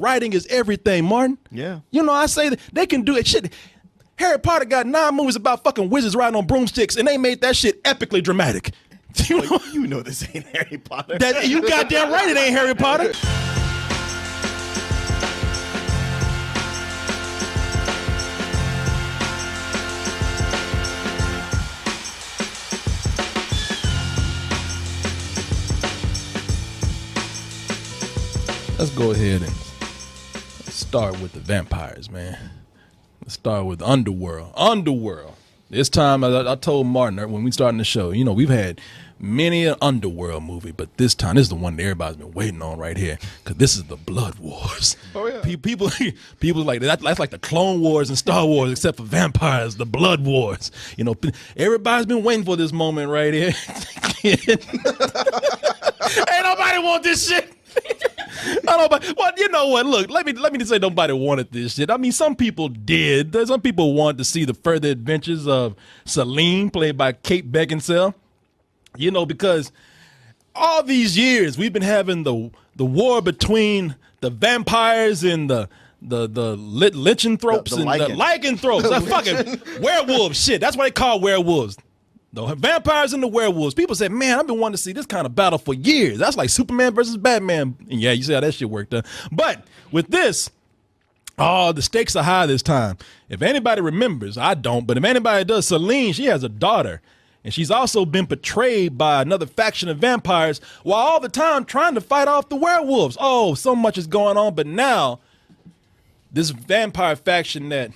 writing is everything, Martin. Yeah. You know, I say that they can do it. Shit. Harry Potter got 9 movies about fucking wizards riding on broomsticks, and they made that shit epically dramatic. You know this ain't Harry Potter. You goddamn right it ain't Harry Potter. Let's go ahead and start with the vampires, man. Let's start with Underworld. Underworld. This time, I told Martin when we started the show, you know, we've had many an Underworld movie, but this time, this is the one that everybody's been waiting on right here, because this is the Blood Wars. Oh, yeah. People like that's like the Clone Wars and Star Wars, except for vampires, the Blood Wars. You know, everybody's been waiting for this moment right here. Ain't nobody want this shit. Well, you know what? Look, let me just say nobody wanted this shit. I mean, some people did. Some people wanted to see the further adventures of Salon, played by Kate Beckinsale. You know, because all these years we've been having the war between the vampires and the lycanthropes and the lycanthropes. Fucking werewolves. Shit, that's what they call werewolves. The vampires and the werewolves. People say, man, I've been wanting to see this kind of battle for years. That's like Superman versus Batman. And yeah, you see how that shit worked. But with this, the stakes are high this time. If anybody remembers, I don't, but if anybody does, Salon, she has a daughter. And she's also been betrayed by another faction of vampires while all the time trying to fight off the werewolves. Oh, so much is going on. But now, this vampire faction that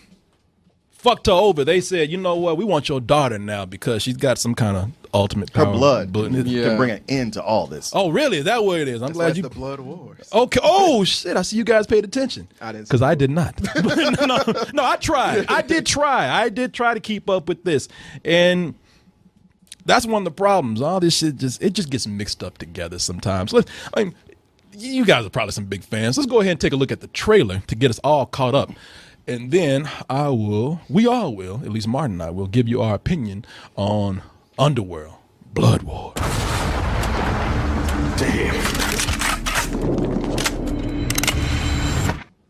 fucked her over, they said, you know what, we want your daughter now because she's got some kind of ultimate power. Her blood can bring an end to all this. Oh, really? Is that what it is? I'm glad you. The Blood Wars. Okay. Oh shit! I see you guys paid attention. I didn't. Because I did not. no, I tried. I did try to keep up with this, and that's one of the problems. All this shit just gets mixed up together sometimes. You guys are probably some big fans. Let's go ahead and take a look at the trailer to get us all caught up. And then we all will, at least Martin and I will, give you our opinion on Underworld Blood War. Damn.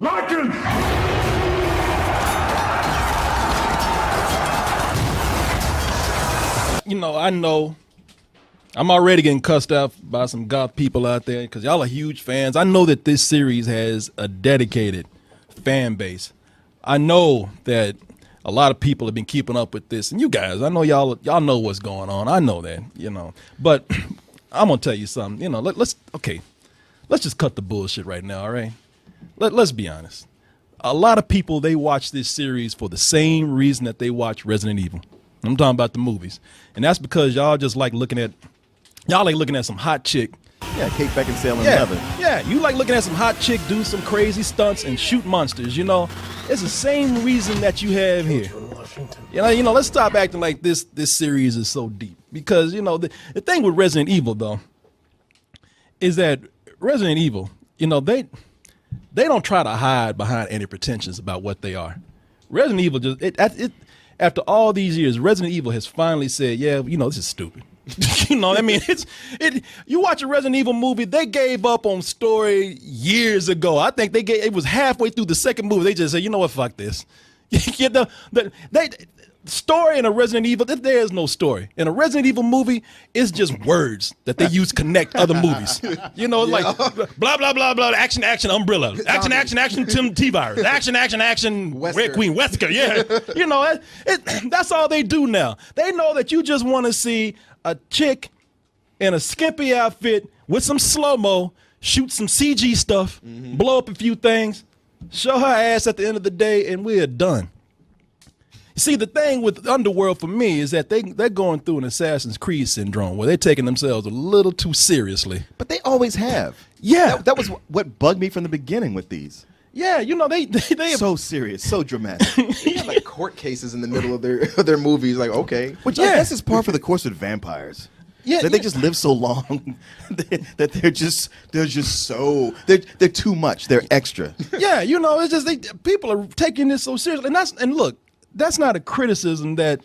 Legends! You know, I know I'm already getting cussed out by some goth people out there because y'all are huge fans. I know that this series has a dedicated fan base. I know that a lot of people have been keeping up with this, and you guys, I know y'all know what's going on. I know that, you know. But I'm gonna tell you something. You know, let's just cut the bullshit right now, all right? Let's be honest. A lot of people, they watch this series for the same reason that they watch Resident Evil. I'm talking about the movies, and that's because y'all like looking at some hot chick. Yeah, Kate Beckinsale and Levin. Yeah, you like looking at some hot chick do some crazy stunts and shoot monsters, you know. It's the same reason that you have here. You know, let's stop acting like this series is so deep. Because, you know, the thing with Resident Evil, though, is that Resident Evil, you know, they don't try to hide behind any pretensions about what they are. Resident Evil, after all these years, Resident Evil has finally said, yeah, you know, this is stupid. You know what I mean? You watch a Resident Evil movie, they gave up on story years ago. I think it was halfway through the second movie. They just said, you know what, fuck this. The story in a Resident Evil, there is no story. In a Resident Evil movie, it's just words that they use to connect other movies. You know, like blah, blah, blah, blah, action, action, umbrella. Action, action, action, Tim T-Virus. Action, action, action, Red Queen, Wesker. Yeah. You know, that's all they do now. They know that you just want to see a chick in a skimpy outfit with some slow-mo, shoot some CG stuff, blow up a few things, show her ass at the end of the day, and we're done. You see, the thing with Underworld for me is that they're going through an Assassin's Creed syndrome where they're taking themselves a little too seriously. But they always have. Yeah. That was what bugged me from the beginning with these. Yeah, you know, they so serious, so dramatic. They have like court cases in the middle of their movies. Like, okay, which I guess is par for the course with vampires. Yeah, they just live so long that they're too much. They're extra. Yeah, you know, it's just people are taking this so seriously, and look, that's not a criticism that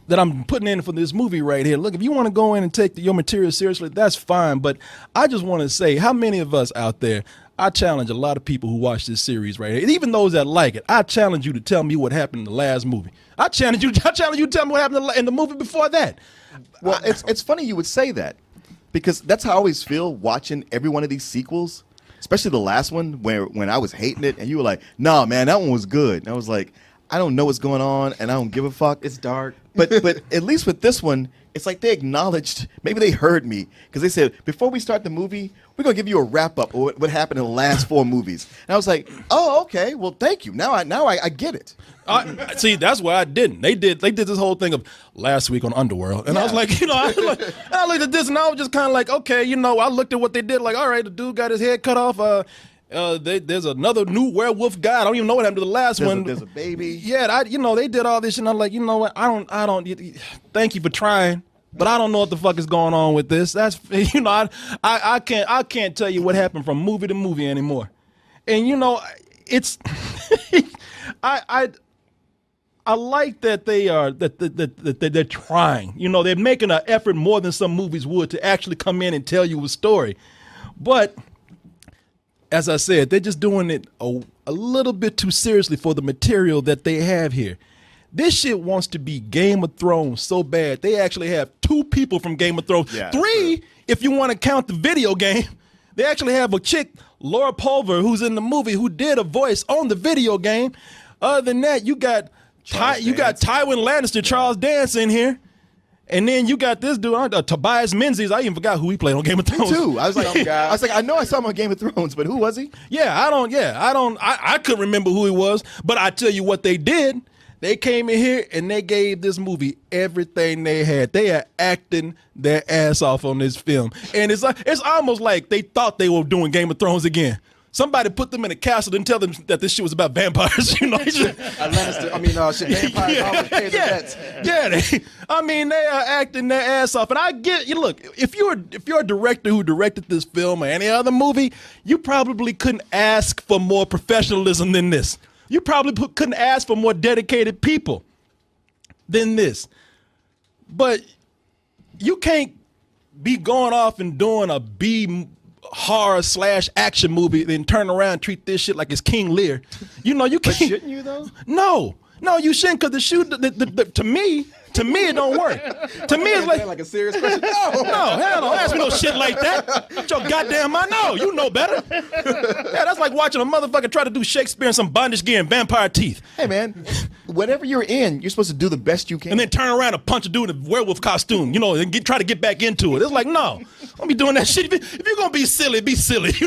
I'm putting in for this movie right here. Look, if you want to go in and take your material seriously, that's fine. But I just want to say, how many of us out there I challenge a lot of people who watch this series right here, and even those that like it. I challenge you to tell me what happened in the last movie. I challenge you to tell me what happened in the movie before that. Well, it's funny you would say that, because that's how I always feel watching every one of these sequels, especially the last one when I was hating it, and you were like, "Nah, man, that one was good." And I was like, "I don't know what's going on, and I don't give a fuck." It's dark. But at least with this one, it's like they acknowledged, maybe they heard me, because they said, before we start the movie, we're going to give you a wrap-up of what happened in the last 4 movies. And I was like, oh, okay, well, thank you. Now I get it. See, that's why I didn't. They did this whole thing of last week on Underworld. And I was like, I looked at this, and I was just kind of like, okay, I looked at what they did, like, all right, the dude got his head cut off. There's another new werewolf guy. I don't even know what happened to the last one. There's a baby. Yeah, they did all this, and I'm like, you know what? I don't. Thank you for trying, but I don't know what the fuck is going on with this. That's I can't tell you what happened from movie to movie anymore. And it's I like that they're trying. They're making an effort more than some movies would to actually come in and tell you a story, but. As I said, they're just doing it a little bit too seriously for the material that they have here. This shit wants to be Game of Thrones so bad. They actually have 2 people from Game of Thrones. Yeah, 3, if you want to count the video game. They actually have a chick, Laura Pulver, who's in the movie, who did a voice on the video game. Other than that, you got Tywin Lannister, Charles Dance in here. And then you got this dude, Tobias Menzies. I even forgot who he played on Game of Thrones. Me too. I was like, I know I saw him on Game of Thrones, but who was he? I couldn't remember who he was. But I tell you what they did. They came in here and they gave this movie everything they had. They are acting their ass off on this film, and it's almost like they thought they were doing Game of Thrones again. Somebody put them in a castle and tell them that this shit was about vampires. Vampires always pay the debts. They are acting their ass off. And I get you. Look, if you're a director who directed this film or any other movie, you probably couldn't ask for more professionalism than this. You probably couldn't ask for more dedicated people than this. But you can't be going off and doing a B horror / action movie, then turn around and treat this shit like it's King Lear. You can't. But shouldn't you though? No, you shouldn't, because to me it don't work. To me it's like a serious question. No, hell no, ask me no shit like that. Get your goddamn mind. No, you know better. Yeah, that's like watching a motherfucker try to do Shakespeare in some bondage gear and vampire teeth. Hey man, whatever you're in, you're supposed to do the best you can. And then turn around and punch a dude in a werewolf costume, and try to get back into it. It's like, no, don't be doing that shit. If you're gonna be silly, be silly. If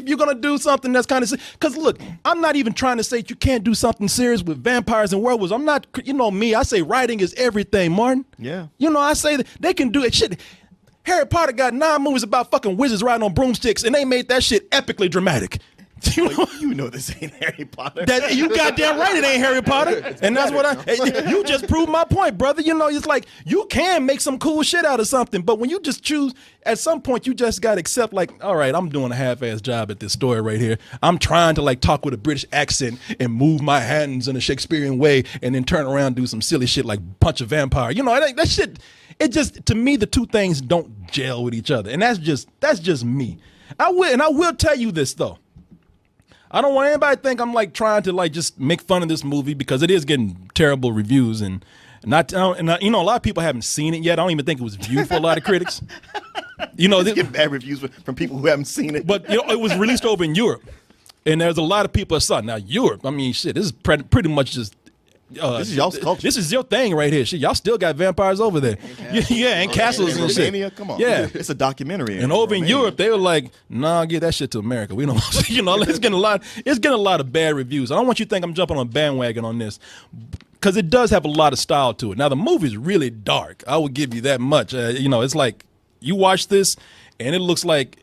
you're gonna do something that's kind of, because look, I'm not even trying to say you can't do something serious with vampires and werewolves. I'm not, me. I say writing is everything, Martin. Yeah. I say that they can do it. Shit. Harry Potter got 9 movies about fucking wizards riding on broomsticks, and they made that shit epically dramatic. You know this ain't Harry Potter. You goddamn right it ain't Harry Potter. And that's what you just proved my point, brother. It's like you can make some cool shit out of something, but when you just choose, at some point you just gotta accept, like, all right, I'm doing a half-ass job at this story right here. I'm trying to talk with a British accent and move my hands in a Shakespearean way, and then turn around and do some silly shit like punch a vampire. That shit, it just, to me, the two things don't gel with each other. And that's just me. I will tell you this though. I don't want anybody to think I'm trying to just make fun of this movie, because it is getting terrible reviews, and a lot of people haven't seen it yet. I don't even think it was viewed for a lot of critics. It's getting bad reviews from people who haven't seen it. But it was released over in Europe, and there's a lot of people that saw it. Now Europe, this is pretty much just. This is y'all's culture. This is your thing right here. Shit, y'all still got vampires over there. And castles and shit. Come on. Yeah. It's a documentary. And over in Europe, they were like, nah, give that shit to America. We don't it's getting a lot of bad reviews. I don't want you to think I'm jumping on a bandwagon on this, because it does have a lot of style to it. Now the movie's really dark. I will give you that much. It's like you watch this and it looks like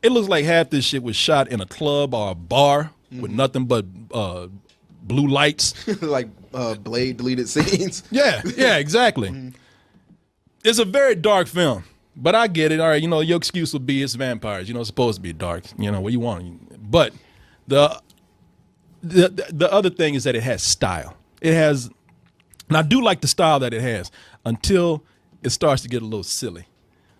half this shit was shot in a club or a bar with nothing but blue lights. Like Blade deleted scenes. Yeah, exactly. It's a very dark film, but I get it. All right, your excuse will be it's vampires. It's supposed to be dark. What you want. But the other thing is that it has style. It has, and I do like the style that it has, until it starts to get a little silly,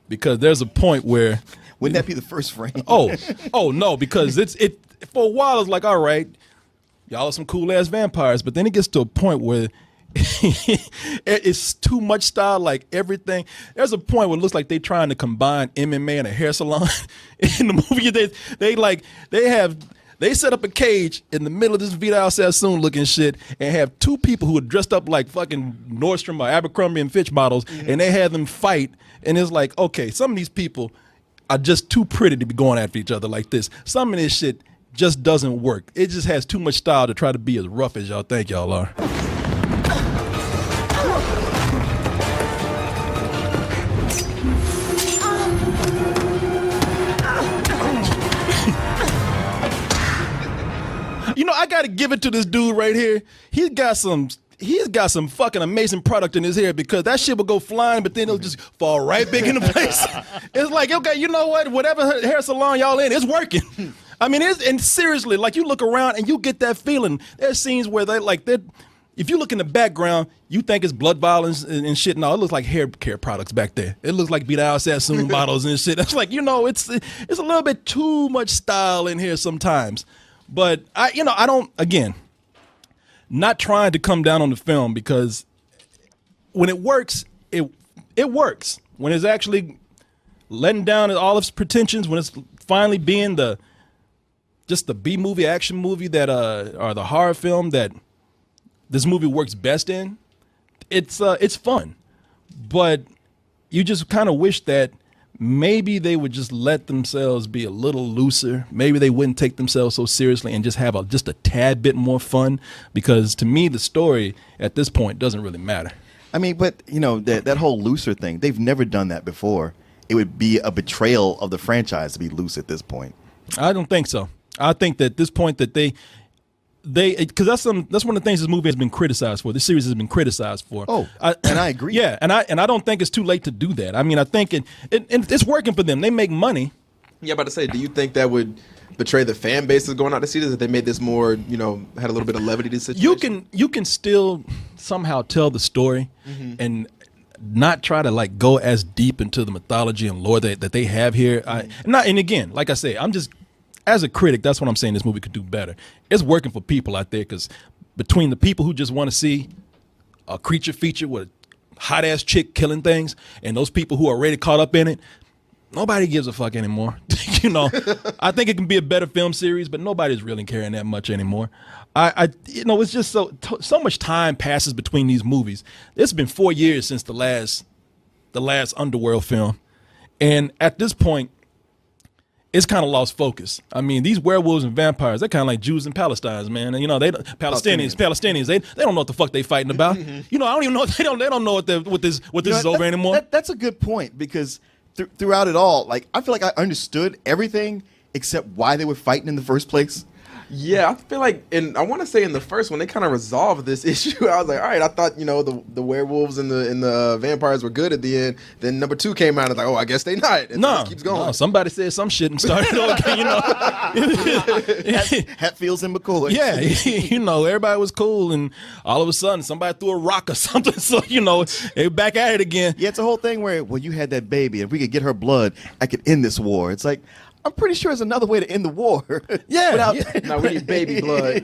because there's a point where Wouldn't that be the first frame? Oh no, because it for a while it's like, all right, y'all are some cool ass vampires, but then it gets to a point where it's too much style, like everything. There's a point where it looks like they're trying to combine MMA and a hair salon in the movie. They set up a cage in the middle of this Vidal Sassoon looking shit and have two people who are dressed up like fucking Nordstrom or Abercrombie and Fitch models, and they have them fight. And it's like, okay, some of these people are just too pretty to be going after each other like this. Some of this shit just doesn't work. It just has too much style to try to be as rough as y'all think y'all are. You know, I got to give it to this dude right here. He's got some fucking amazing product in his hair, because that shit will go flying, but then it'll just fall right back into place. It's like, okay, you know what? Whatever hair salon y'all in, it's working. I mean, and seriously, like, you look around and you get that feeling. There's scenes where if you look in the background, you think it's blood violence and shit. No, it looks like hair care products back there. It looks like Vidal Sassoon bottles and shit. It's like, you know, it's a little bit too much style in here sometimes. But I don't, again, not trying to come down on the film, because when it works, it works. When it's actually letting down all of its pretensions, when it's finally being just the B movie, action movie that or the horror film that this movie works best in, it's fun. But you just kind of wish that maybe they would just let themselves be a little looser. Maybe they wouldn't take themselves so seriously and just have just a tad bit more fun, because to me, the story at this point doesn't really matter. I mean, but, you know, that whole looser thing, they've never done that before. It would be a betrayal of the franchise to be loose at this point. I don't think so. I think that at this point that because that's one of the things this movie has been criticized for. This series has been criticized for. And I agree. Yeah, and I don't think it's too late to do that. I mean, I think it's working for them. They make money. Yeah, about to say, do you think that would betray the fan base that's going out to see this, if they made this more, you know, had a little bit of levity to the situation? You can still somehow tell the story and not try to like go as deep into the mythology and lore that they have here. And again, like I say, I'm just, as a critic, that's what I'm saying this movie could do better. It's working for people out there, because between the people who just want to see a creature feature with a hot-ass chick killing things and those people who are already caught up in it, nobody gives a fuck anymore. You know, I think it can be a better film series, but nobody's really caring that much anymore. It's just so much time passes between these movies. It's been 4 years since the last Underworld film. And at this point, it's kind of lost focus. I mean, these werewolves and vampires, they're kind of like Jews and Palestinians, man. And, you know, Palestinians, they don't know what the fuck they fighting about. You know, I don't even know, they don't know what this is over anymore. That's a good point, because throughout it all, like, I feel like I understood everything except why they were fighting in the first place. Yeah, I feel like, and I want to say in the first one, they kind of resolved this issue. I was like, all right, I thought, you know, the werewolves and the vampires were good at the end. Then number 2 came out and like, oh, I guess they not. And no, it keeps going. No, somebody said some shit and started okay, you know. Hatfields and McCoy. Yeah, you know, everybody was cool, and all of a sudden somebody threw a rock or something. So, you know, they back at it again. Yeah, it's a whole thing where, well, you had that baby. If we could get her blood, I could end this war. It's like, I'm pretty sure there's another way to end the war. Yeah. Now we need baby blood.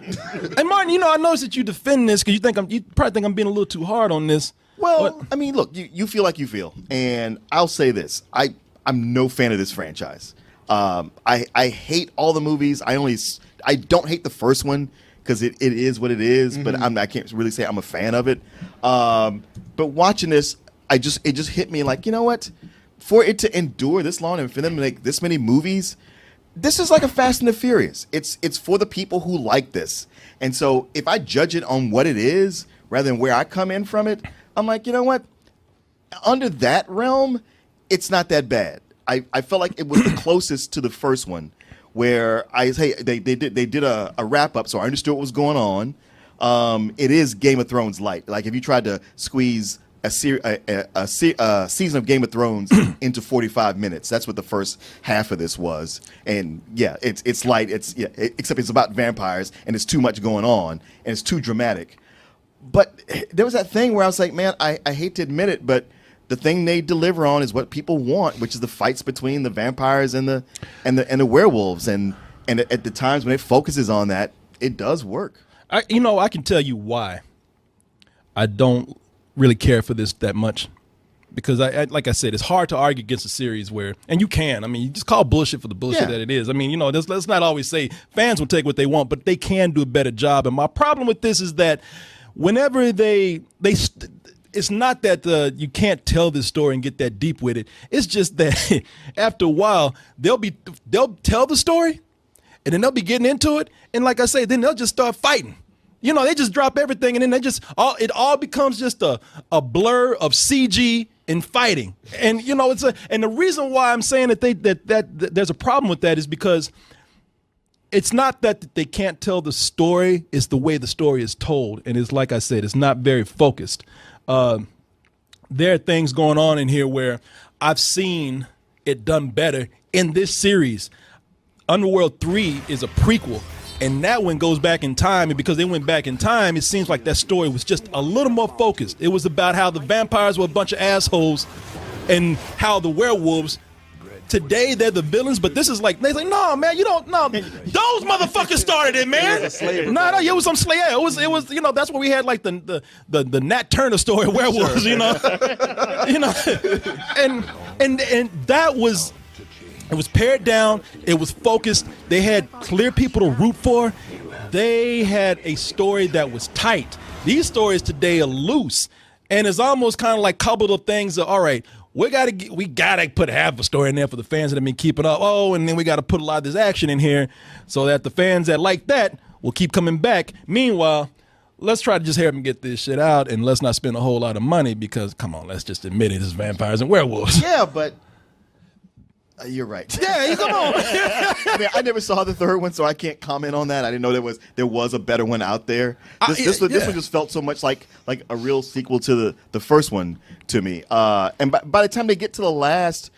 And Martin, you know, I noticed that you defend this because you probably think I'm being a little too hard on this. Well, I mean, look, you feel like you feel, and I'll say this: I'm no fan of this franchise. I hate all the movies. I don't hate the first one because it is what it is, but I can't really say I'm a fan of it. But watching this, it just hit me like, you know what? For it to endure this long and for them to make this many movies, this is like a Fast and the Furious. It's for the people who like this. And so if I judge it on what it is rather than where I come in from it, I'm like, you know what? Under that realm, it's not that bad. I felt like it was the closest to the first one, where they did a wrap up, so I understood what was going on. It is Game of Thrones light. Like if you tried to squeeze a season of Game of Thrones into 45 minutes. That's what the first half of this was. And yeah, it's light. Except it's about vampires and it's too much going on and it's too dramatic. But there was that thing where I was like, man, I hate to admit it, but the thing they deliver on is what people want, which is the fights between the vampires and the werewolves. And at the times when it focuses on that, it does work. I can tell you why I don't really care for this that much. Because I like I said, it's hard to argue against a series where, and you can. I mean, you just call bullshit for the bullshit that it is. I mean, let's not always say fans will take what they want, but they can do a better job. And my problem with this is that whenever it's not that you can't tell this story and get that deep with it. It's just that after a while they'll tell the story, and then they'll be getting into it, and like I say, then they'll just start fighting. They just drop everything, and then it all becomes just a blur of CG and fighting. And and the reason why I'm saying that there's a problem with that is because it's not that they can't tell the story, it's the way the story is told. And it's like I said, it's not very focused. There are things going on in here where I've seen it done better in this series. Underworld 3 is a prequel. And that one goes back in time, and because they went back in time, it seems like that story was just a little more focused. It was about how the vampires were a bunch of assholes and how the werewolves, today they're the villains, but this is like, they're like, no, man, you don't, no, those motherfuckers started it, man. No, it was some slave. It was, that's where we had like the Nat Turner story of werewolves, and that was, it was pared down. It was focused. They had clear people to root for. They had a story that was tight. These stories today are loose, and it's almost kind of like coupled of things that, all right, we gotta put half a story in there for the fans that have been keeping up. Oh, and then we gotta put a lot of this action in here so that the fans that like that will keep coming back. Meanwhile, let's try to just hurry up and get this shit out, and let's not spend a whole lot of money because, come on, let's just admit it, it's vampires and werewolves. Yeah, but you're right. Yeah, come on. I mean, I never saw the third one, so I can't comment on that. I didn't know there was a better one out there. This one just felt so much like a real sequel to the first one to me. And by the time they get to the last,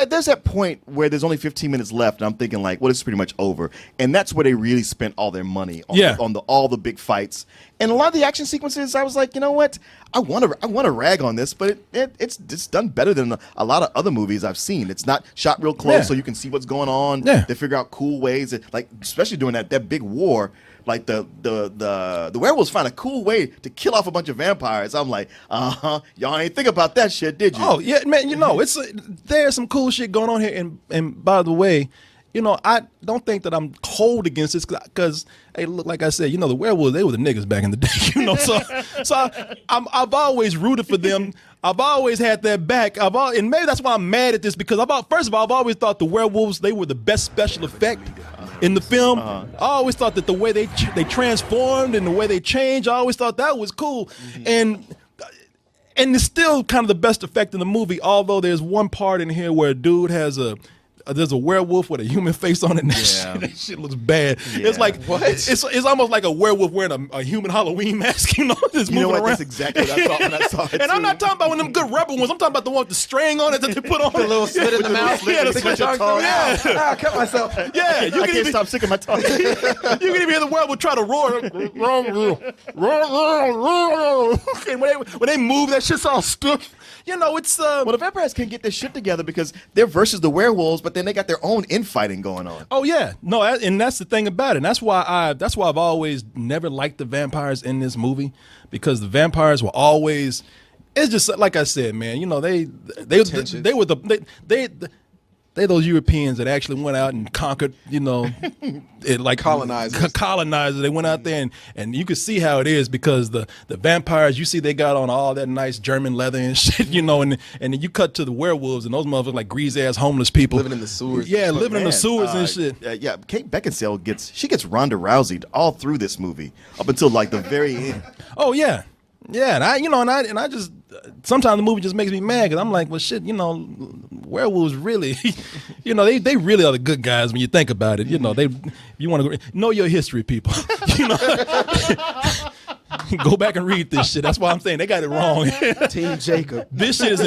there's that point where there's only 15 minutes left, and I'm thinking like, well, it's pretty much over. And that's where they really spent all their money on all the big fights. And a lot of the action sequences, I was like, you know what? I want to rag on this, but it's done better than a lot of other movies I've seen. It's not shot real close, so you can see what's going on. Yeah. They figure out cool ways, like especially during that big war. Like the werewolves find a cool way to kill off a bunch of vampires. I'm like, y'all ain't think about that shit, did you? Oh yeah, man. There's some cool shit going on here. And by the way, I don't think that I'm cold against this because, hey, look, like I said, the werewolves, they were the niggas back in the day, So I've always rooted for them. I've always had their back. And maybe that's why I'm mad at this because first of all, I've always thought the werewolves, they were the best special effect in the film. I always thought that the way they transformed and the way they changed, I always thought that was cool. And it's still kind of the best effect in the movie, although there's one part in here where a dude has there's a werewolf with a human face on it, and that shit looks bad. Yeah. It's like, what? It's almost like a werewolf wearing a human Halloween mask, just moving around. That's exactly what I thought when I saw it. And I'm not talking about one of them good rebel ones. I'm talking about the one with the string on it that they put on. The little slit in the mouth. Yeah, the slit your tongue. Yeah. I cut myself. Yeah, I can't stop sticking my tongue. You can even hear the werewolf try to roar. And when they move, that shit's all stiff. It's well, the vampires can't get their shit together because they're versus the werewolves, but then they got their own infighting going on. Oh yeah, no, and that's the thing about it. And that's why I've always never liked the vampires in this movie because the vampires were always. It's just like I said, man. They were they're those Europeans that actually went out and conquered, colonizers. They went out there and you could see how it is because the vampires, you see they got on all that nice German leather and shit, and then you cut to the werewolves and those motherfuckers like greasy ass homeless people living in the sewers. Yeah, living in the sewers and shit. Kate Beckinsale gets Ronda Rousey all through this movie up until like the very end. Oh yeah. Yeah, and I just sometimes the movie just makes me mad because I'm like, well, shit, werewolves really, they really are the good guys when you think about it. You want to know your history, people. Go back and read this shit. That's why I'm saying they got it wrong. Team Jacob. This shit is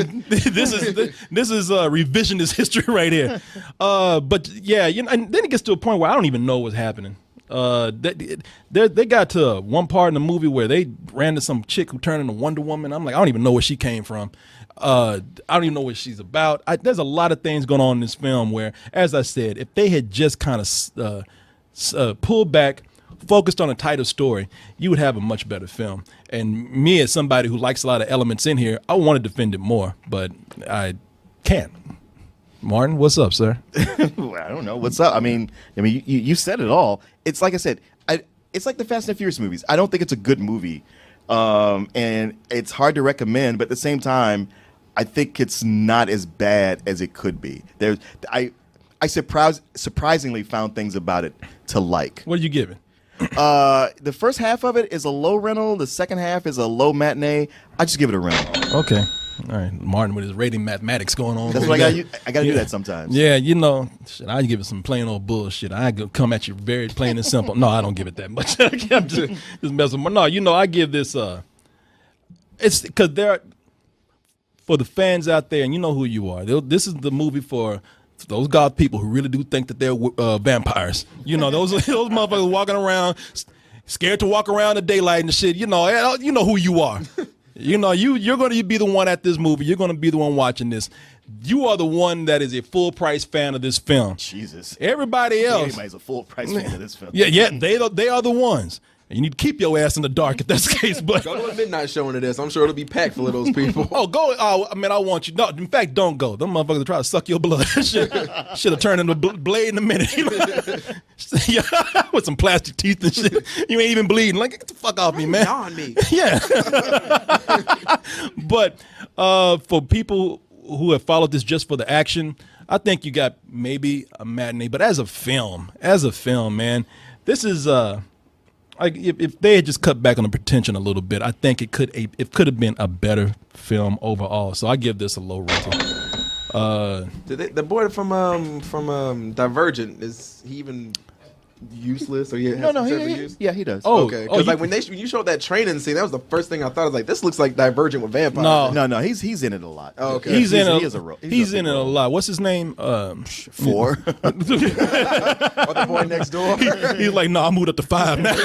revisionist history right here. But yeah, and then it gets to a point where I don't even know what's happening. They got to one part in the movie where they ran to some chick who turned into Wonder Woman. I'm like, I don't even know where she came from. I don't even know what she's about. There's a lot of things going on in this film where, as I said, if they had just kind of pulled back, focused on a tighter story, you would have a much better film. And me, as somebody who likes a lot of elements in here, I want to defend it more, but I can't. Martin, what's up, sir? Well, I don't know what's up. I mean, you said it all. It's like I said, it's like the Fast and Furious movies. I don't think it's a good movie, and it's hard to recommend. But at the same time, I think it's not as bad as it could be. I surprisingly found things about it to like. What are you giving? The first half of it is a low rental. The second half is a low matinee. I just give it a rental. Okay. All right, Martin with his rating mathematics going on. That's what I got to do that sometimes. Yeah, shit, I give it some plain old bullshit. I come at you very plain and simple. No, I don't give it that much. I'm just messing with. No, I give this. It's because for the fans out there, and you know who you are. This is the movie for those goth people who really do think that they're vampires. Those motherfuckers walking around scared to walk around in daylight and shit. You know who you are. You're going to be the one at this movie. You're going to be the one watching this. You are the one that is a full price fan of this film. Jesus. Everybody else. Anybody's a full price fan of this film. Yeah, they are the ones. And you need to keep your ass in the dark if that's the case. But go to a midnight showing of this. I'm sure it'll be packed full of those people. Go. Oh, I mean, I want you. No, in fact, don't go. Them motherfuckers will try to suck your blood. Should have turned into a blade in a minute. With some plastic teeth and shit. You ain't even bleeding. Like, get the fuck off me, man. On me. Yeah. But for people who have followed this just for the action, I think you got maybe a matinee. But as a film, man, this is like if they had just cut back on the pretension a little bit, I think it could have been a better film overall. So I give this a low rating. The boy from Divergent, is he even useless or he has No, use? he does. Oh, Okay, because when you showed that training scene, that was the first thing I thought. I was like, this looks like Divergent with vampires. No, he's in it a lot. Oh, okay. He's in a it a lot. What's his name? 4. Or the boy next door. He's like, no, I moved up to 5 now.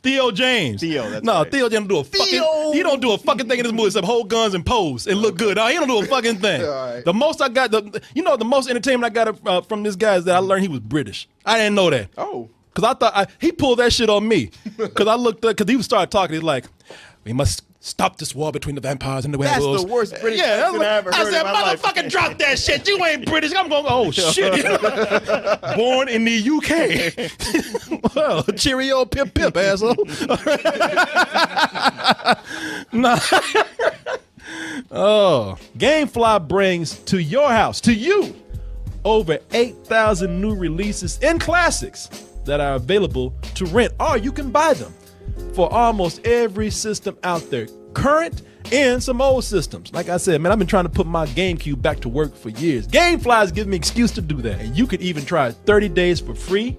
Theo James. That's no, right. Theo James don't do a fucking. He don't do a fucking thing in this movie except hold guns and pose and look good. He don't do a fucking thing. Right. The most I got, the most entertainment I got from this guy is that I learned he was British. I didn't know that. Oh. Because I thought he pulled that shit on me. Because I looked up, because he started talking. He's like, we must stop this war between the vampires and the werewolves. That's the worst British accent I ever heard said, in my life. motherfucker, drop that shit. You ain't British. I'm going, oh, shit. Born in the UK. Well, cheerio, pip, pip, asshole. Nah. Oh, Gamefly brings to your house, to you, over 8,000 new releases and classics that are available to rent, or you can buy them for almost every system out there, current and some old systems. Like I said, man, I've been trying to put my GameCube back to work for years. Gamefly's giving me an excuse to do that. And you could even try 30 days for free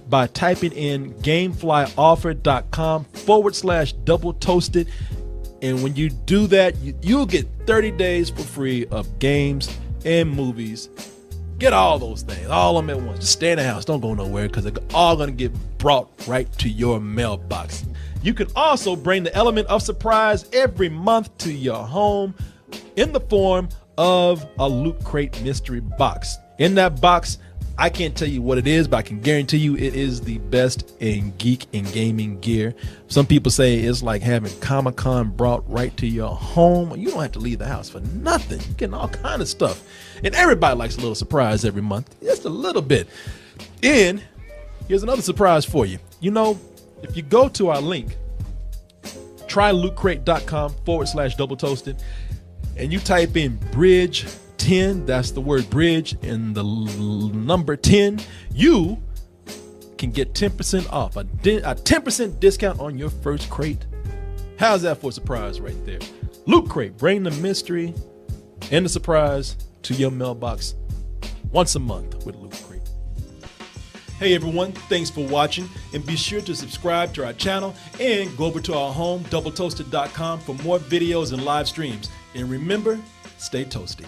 by typing in gameflyoffer.com/double toasted. And when you do that, you'll get 30 days for free of games and movies. Get all those things, all of them at once. Just stay in the house. Don't go nowhere because they're all going to get brought right to your mailbox. You can also bring the element of surprise every month to your home in the form of a Loot Crate mystery box. In that box, I can't tell you what it is, but I can guarantee you it is the best in geek and gaming gear. Some people say it's like having Comic-Con brought right to your home. You don't have to leave the house for nothing. You're getting all kind of stuff. And everybody likes a little surprise every month. Just a little bit. And here's another surprise for you. If you go to our link, trylootcrate.com/double toasted, and you type in bridge 10, that's the word bridge, and the number 10, you can get 10% off, a 10% discount on your first crate. How's that for a surprise right there? Loot Crate, bring the mystery and the surprise to your mailbox once a month with Loot Crate. Hey everyone, thanks for watching, and be sure to subscribe to our channel and go over to our home, doubletoasted.com, for more videos and live streams. And remember, stay toasty.